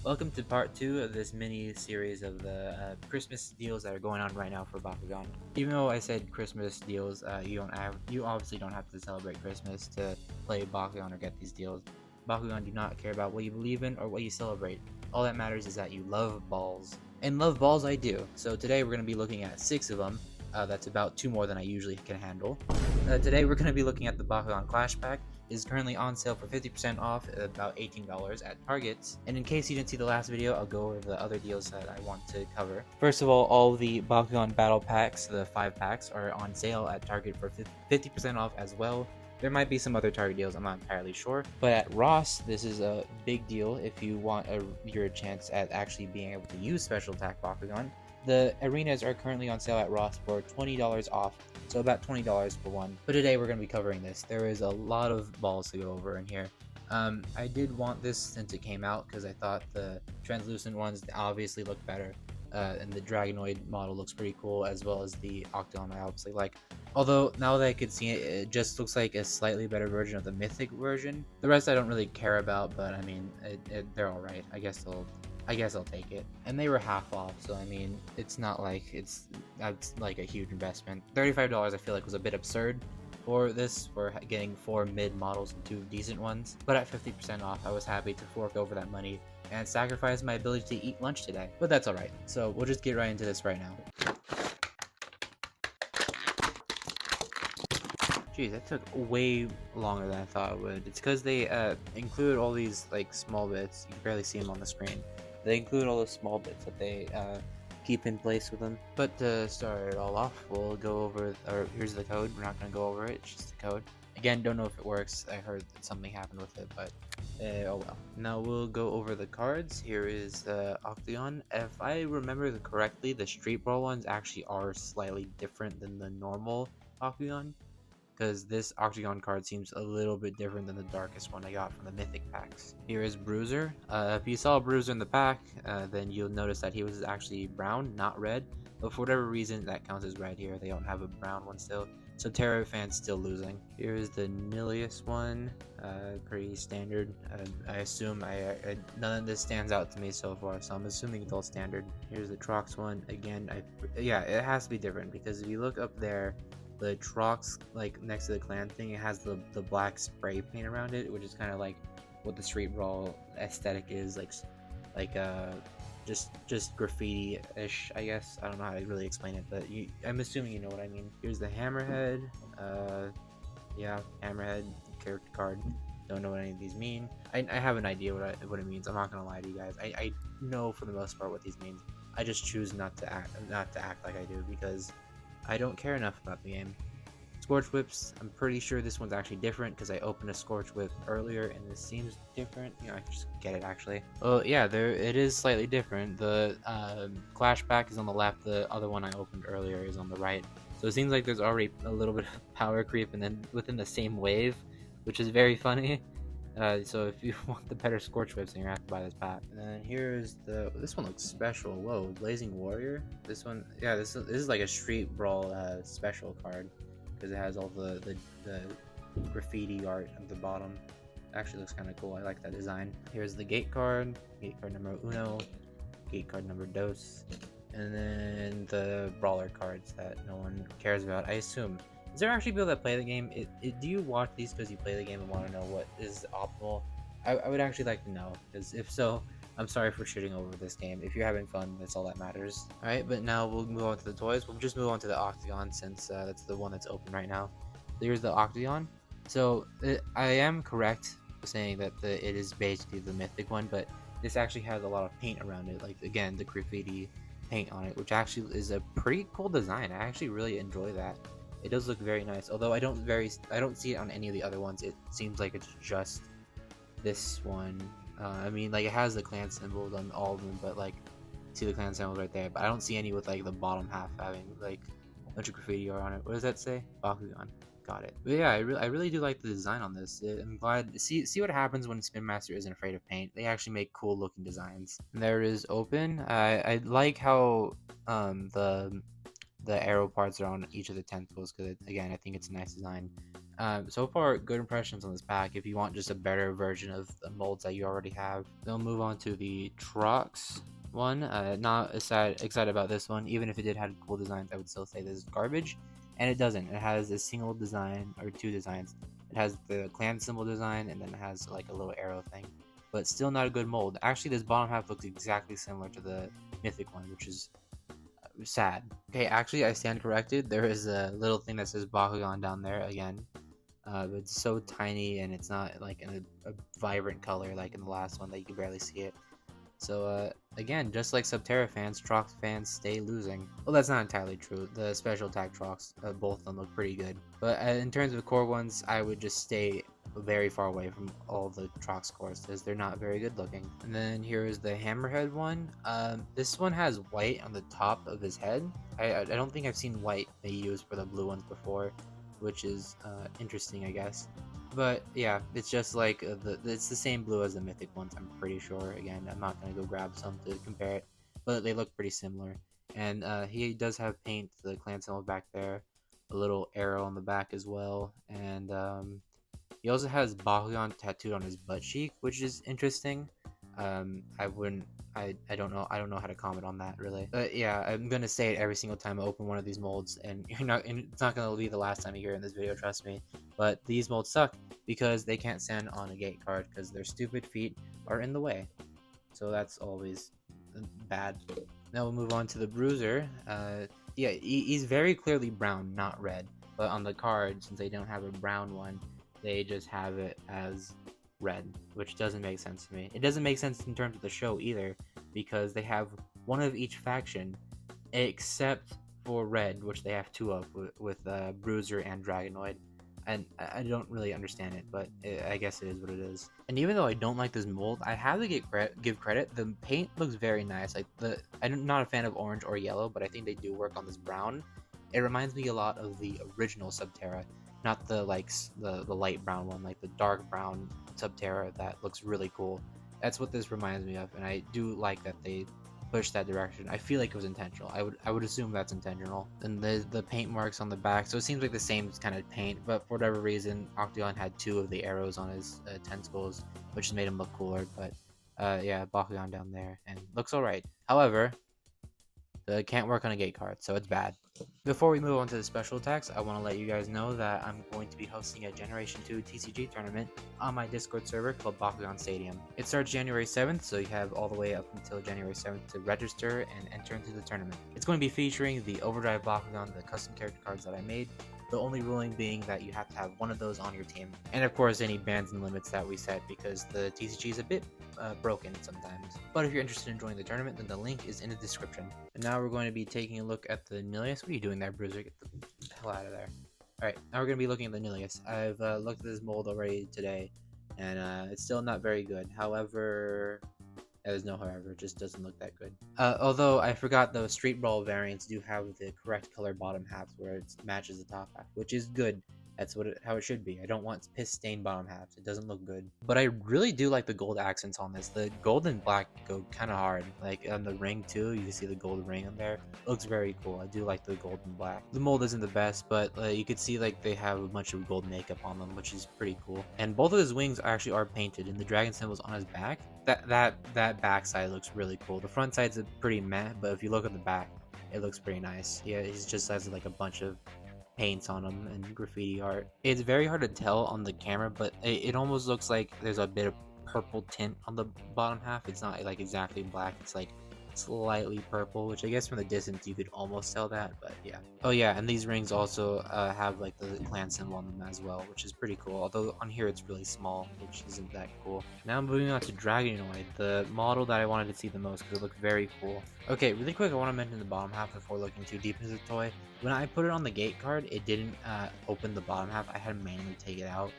Welcome to part 2 of this mini series of the Christmas deals that are going on right now for Bakugan. Even though I said Christmas deals, you obviously don't have to celebrate Christmas to play Bakugan or get these deals. Bakugan do not care about what you believe in or what you celebrate. All that matters is that you love balls. And love balls I do. So today we're going to be looking at 6 of them. That's about 2 more than I usually can handle. Today we're going to be looking at the Bakugan Clash Pack. It is currently on sale for 50% off at about $18 at Target. And in case you didn't see the last video, I'll go over the other deals that I want to cover. First of all the Bakugan Battle Packs, the 5 packs, are on sale at Target for 50% off as well. There might be some other Target deals, I'm not entirely sure. But at Ross, this is a big deal if you want your chance at actually being able to use Special Attack Bakugan. The arenas are currently on sale at Ross for $20 off, so about $20 for one. But today we're going to be covering this. There is a lot of balls to go over in here. I did want this since it came out because I thought the translucent ones obviously look better. And the Dragonoid model looks pretty cool, as well as the Octagon I obviously like. Although, now that I could see it, it just looks like a slightly better version of the Mythic version. The rest I don't really care about, but I mean, they're alright. I guess I'll take it. And they were half off, so I mean, it's not like that's like a huge investment. $35 I feel like was a bit absurd for this, for getting 4 mid models and 2 decent ones. But at 50% off, I was happy to fork over that money and sacrifice my ability to eat lunch today. But that's alright. So we'll just get right into this right now. Geez, that took way longer than I thought it would. It's because they include all these like small bits. You can barely see them on the screen. They include all the small bits that they keep in place with them. But to start it all off, we'll go over, or here's the code. We're not going to go over it, it's just the code. Again, don't know if it works. I heard that something happened with it, but oh well. Now we'll go over the cards. Here is the Octagon. If I remember correctly, the Street Brawl ones actually are slightly different than the normal Octagon, because this Octagon card seems a little bit different than the darkest one I got from the Mythic packs. Here is Bruiser. If you saw Bruiser in the pack, then you'll notice that he was actually brown, not red. But for whatever reason, that counts as red here. They don't have a brown one still. So Terra fans still losing. Here's the Nilius one. Pretty standard. I assume none of this stands out to me so far, so I'm assuming it's all standard. Here's the Trox one. Again, yeah, it has to be different, because if you look up there, the Trox, like next to the clan thing, it has the black spray paint around it, which is kind of like what the Street Brawl aesthetic is, like just graffiti-ish, I guess. I don't know how to really explain it, but I'm assuming you know what I mean. Here's the Hammerhead. Yeah, Hammerhead character card. Don't know what any of these mean. I have an idea what it means. I'm not gonna lie to you guys. I know for the most part what these mean. I just choose not to act like I do, because I don't care enough about the game. Scorch Whips, I'm pretty sure this one's actually different, because I opened a Scorch Whip earlier and this seems different. You know, I can just get it actually. Oh yeah, it is slightly different. The Clash Pack is on the left, the other one I opened earlier is on the right. So it seems like there's already a little bit of power creep and then within the same wave, which is very funny. So if you want the better Scorch Whips, then you're gonna have to buy this pack. And then here's this one looks special. Whoa, Blazing Warrior. This one, yeah, this is like a Street Brawl special card, because it has all the graffiti art at the bottom. Actually looks kind of cool. I like that design. Here's the gate card number uno, gate card number dos, and then the brawler cards that no one cares about, I assume. Is there actually people that play the game? Do you watch these because you play the game and want to know what is optimal? I would actually like to know, because if so, I'm sorry for shitting over this game. If you're having fun, that's all that matters. Alright, but now we'll move on to the toys. We'll just move on to the Octagon, since that's the one that's open right now. Here's the Octagon. So I am correct saying that it is basically the Mythic one, but this actually has a lot of paint around it, like again the graffiti paint on it, which actually is a pretty cool design. I actually really enjoy that. It does look very nice, although I don't see it on any of the other ones. It seems like it's just this one. I mean, like, it has the clan symbols on all of them, but like, see the clan symbols right there. But I don't see any with like the bottom half having like a bunch of graffiti art on it. What does that say? Bakugan. Got it. But yeah, I really do like the design on this. I'm glad. See what happens when Spin Master isn't afraid of paint. They actually make cool looking designs. And there it is open. I like how the arrow parts are on each of the tentacles, because again, I think it's a nice design. So far, good impressions on this pack. If you want just a better version of the molds that you already have, then we'll move on to the Trox one. Not excited about this one. Even if it did have cool designs, I would still say this is garbage. And it doesn't. It has a single design or two designs. It has the clan symbol design, and then it has like a little arrow thing. But still not a good mold. Actually, this bottom half looks exactly similar to the Mythic one, which is sad. Okay, actually, I stand corrected. There is a little thing that says Bakugan down there again. But it's so tiny, and it's not like in a vibrant color like in the last one that you can barely see it. So again, just like Subterra fans, Trox fans stay losing. Well, that's not entirely true. The special attack Trox, both of them look pretty good. But in terms of core ones, I would just stay very far away from all the Trox cores because they're not very good looking. And then here is the Hammerhead one. This one has white on the top of his head. I don't think I've seen white they used for the blue ones before, which is interesting, I guess. But yeah, it's just like it's the same blue as the Mythic ones, I'm pretty sure. Again, I'm not gonna go grab some to compare it, but they look pretty similar. And he does have paint, the clan symbol back there, a little arrow on the back as well, and he also has Bakugan tattooed on his butt cheek, which is interesting. I wouldn't. I don't know. I don't know how to comment on that really. But yeah, I'm gonna say it every single time I open one of these molds, and it's not gonna be the last time you hear it in this video. Trust me. But these molds suck because they can't stand on a gate card because their stupid feet are in the way. So that's always bad. Now we'll move on to the Bruiser. Yeah, he's very clearly brown, not red. But on the card, since they don't have a brown one, they just have it as red, which doesn't make sense to me. It doesn't make sense in terms of the show either, because they have one of each faction, except for red, which they have two of with Bruiser and Dragonoid. And I don't really understand it, but I guess it is what it is. And even though I don't like this mold, I have to give credit. The paint looks very nice. Like I'm not a fan of orange or yellow, but I think they do work on this brown. It reminds me a lot of the original Subterra, not the the light brown one, like the dark brown Subterra that looks really cool. That's what this reminds me of, and I do like that they push that direction. I feel like it was intentional. I would assume that's intentional. And the paint marks on the back, so it seems like the same kind of paint, but for whatever reason, Octagon had two of the arrows on his tentacles, which just made him look cooler. But yeah, Bakugan down there, and looks alright. However, it can't work on a gate card, so it's bad. Before we move on to the special attacks, I want to let you guys know that I'm going to be hosting a Generation 2 TCG tournament on my Discord server called Bakugan Stadium. It starts January 7th, so you have all the way up until January 7th to register and enter into the tournament. It's going to be featuring the Overdrive Bakugan, the custom character cards that I made, the only ruling being that you have to have one of those on your team. And of course, any bans and limits that we set, because the TCG is a bit broken sometimes. But if you're interested in joining the tournament, then the link is in the description. And now we're going to be taking a look at the Nilius. What are you doing there, Bruiser? Get the hell out of there. Alright, now we're going to be looking at the Nilius. I've looked at this mold already today, and it's still not very good. However, there's no however, it just doesn't look that good. Although I forgot, the Street Brawl variants do have the correct color bottom halves where it matches the top half, which is good. That's how it should be. I don't want piss stained bottom halves. It doesn't look good. But I really do like the gold accents on this. The gold and black go kind of hard. Like on the ring too, you can see the gold ring on there. It looks very cool. I do like the gold and black. The mold isn't the best, but you can see like they have a bunch of gold makeup on them, which is pretty cool. And both of his wings actually are painted, and the dragon symbols on his back. That back side looks really cool. The front side's pretty meh, but if you look at the back, it looks pretty nice. Yeah, he just has like a bunch of paints on them and graffiti art. It's very hard to tell on the camera, but it almost looks like there's a bit of purple tint on the bottom half. It's not like exactly black, it's like slightly purple, which I guess from the distance you could almost tell that, but yeah. Oh yeah, and these rings also have like the clan symbol on them as well, which is pretty cool, although on here it's really small, which isn't that cool. Now moving on to Dragonoid, the model that I wanted to see the most because it looked very cool. Okay, really quick, I want to mention the bottom half before looking too deep into the toy. When I put it on the gate card, it didn't open the bottom half. I had to manually take it out,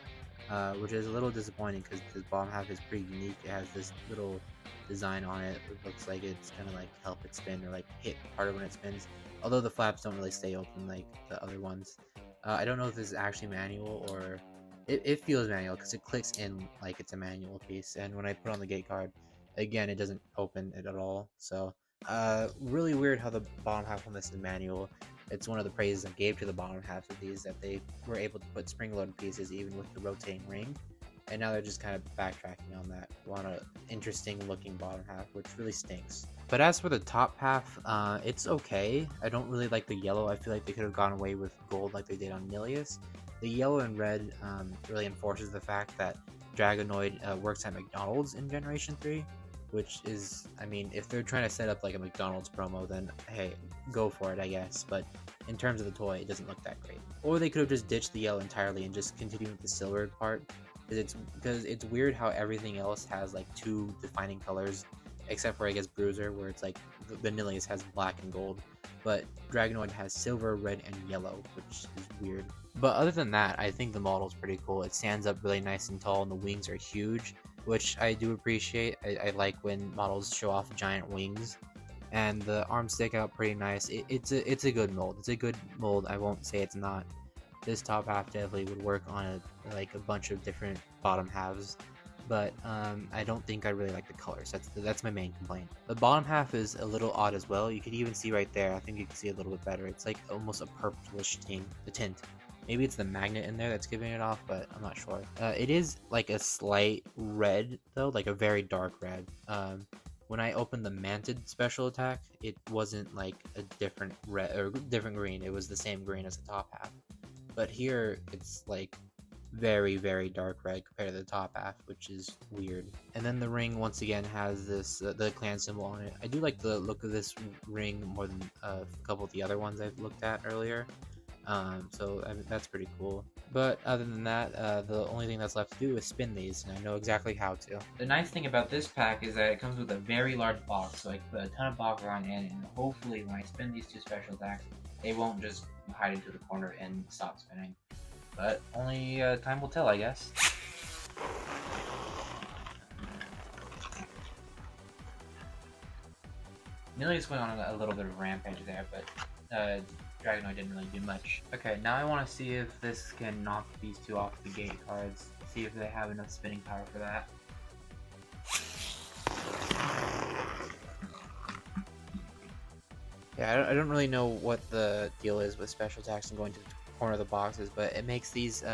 which is a little disappointing because this bottom half is pretty unique. It has this little design on it. It looks like it's gonna like help it spin or like hit harder when it spins, although the flaps don't really stay open like the other ones. I don't know if this is actually manual or it feels manual because it clicks in like it's a manual piece, and when I put on the gate card, again, it doesn't open it at all. So Really weird how the bottom half on this is manual. It's one of the praises I gave to the bottom half of these, that they were able to put spring-loaded pieces even with the rotating ring. And now they're just kind of backtracking on that. Want a interesting looking bottom half, which really stinks. But as for the top half, it's okay. I don't really like the yellow. I feel like they could have gone away with gold like they did on Nilius. The yellow and red really enforces the fact that Dragonoid works at McDonald's in Generation 3, which is, I mean, if they're trying to set up like a McDonald's promo, then hey, go for it, I guess. But in terms of the toy, it doesn't look that great. Or they could have just ditched the yellow entirely and just continued with the silver part. Because it's weird how everything else has like two defining colors, except for I guess Bruiser, where it's like the Nilius has black and gold, but Dragonoid has silver, red, and yellow, which is weird. But other than that, I think the model's pretty cool. It stands up really nice and tall, and the wings are huge, which I do appreciate. I like when models show off giant wings, and the arms stick out pretty nice. It's a good mold. It's a good mold. I won't say it's not. This top half definitely would work on a bunch of different bottom halves, but I don't think I really like the colors. That's my main complaint. The bottom half is a little odd as well. You could even see right there. I think you can see a little bit better. It's like almost a purplish tint. Maybe it's the magnet in there that's giving it off, but I'm not sure. It is like a slight red though, like a very dark red. When I opened the Manted special attack, it wasn't like a different red or different green. It was the same green as the top half. But here, it's like very, very dark red compared to the top half, which is weird. And then the ring, once again, has this the clan symbol on it. I do like the look of this ring more than a couple of the other ones I've looked at earlier. So I mean, that's pretty cool. But other than that, the only thing that's left to do is spin these, and I know exactly how to. The nice thing about this pack is that it comes with a very large box, so I can put a ton of Bakugan in, and hopefully when I spin these two special attacks, they won't just hide into the corner and stop spinning. But only time will tell, I guess. Nilius went on a little bit of a rampage there, but Dragonoid didn't really do much. Okay, now I want to see if this can knock these two off the gate cards. See if they have enough spinning power for that. Yeah, I don't really know what the deal is with special attacks and going to the corner of the boxes, but it makes these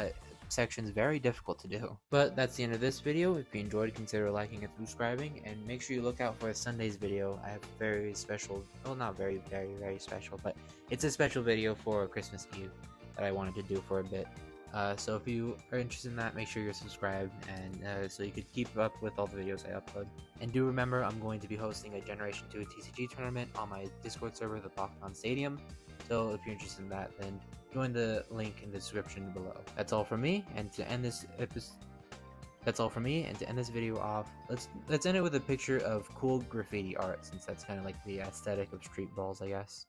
sections very difficult to do. But that's the end of this video. If you enjoyed, consider liking and subscribing, and make sure you look out for Sunday's video. I have a very special, well, not very special, but it's a special video for Christmas Eve that I wanted to do for a bit. So if you are interested in that, make sure you're subscribed, and so you could keep up with all the videos I upload. And do remember, I'm going to be hosting a Generation 2 TCG tournament on my Discord server, the Bakugan Stadium. So if you're interested in that, then join the link in the description below. That's all from me, and to end this video off, let's end it with a picture of cool graffiti art, since that's kind of like the aesthetic of street brawls, I guess.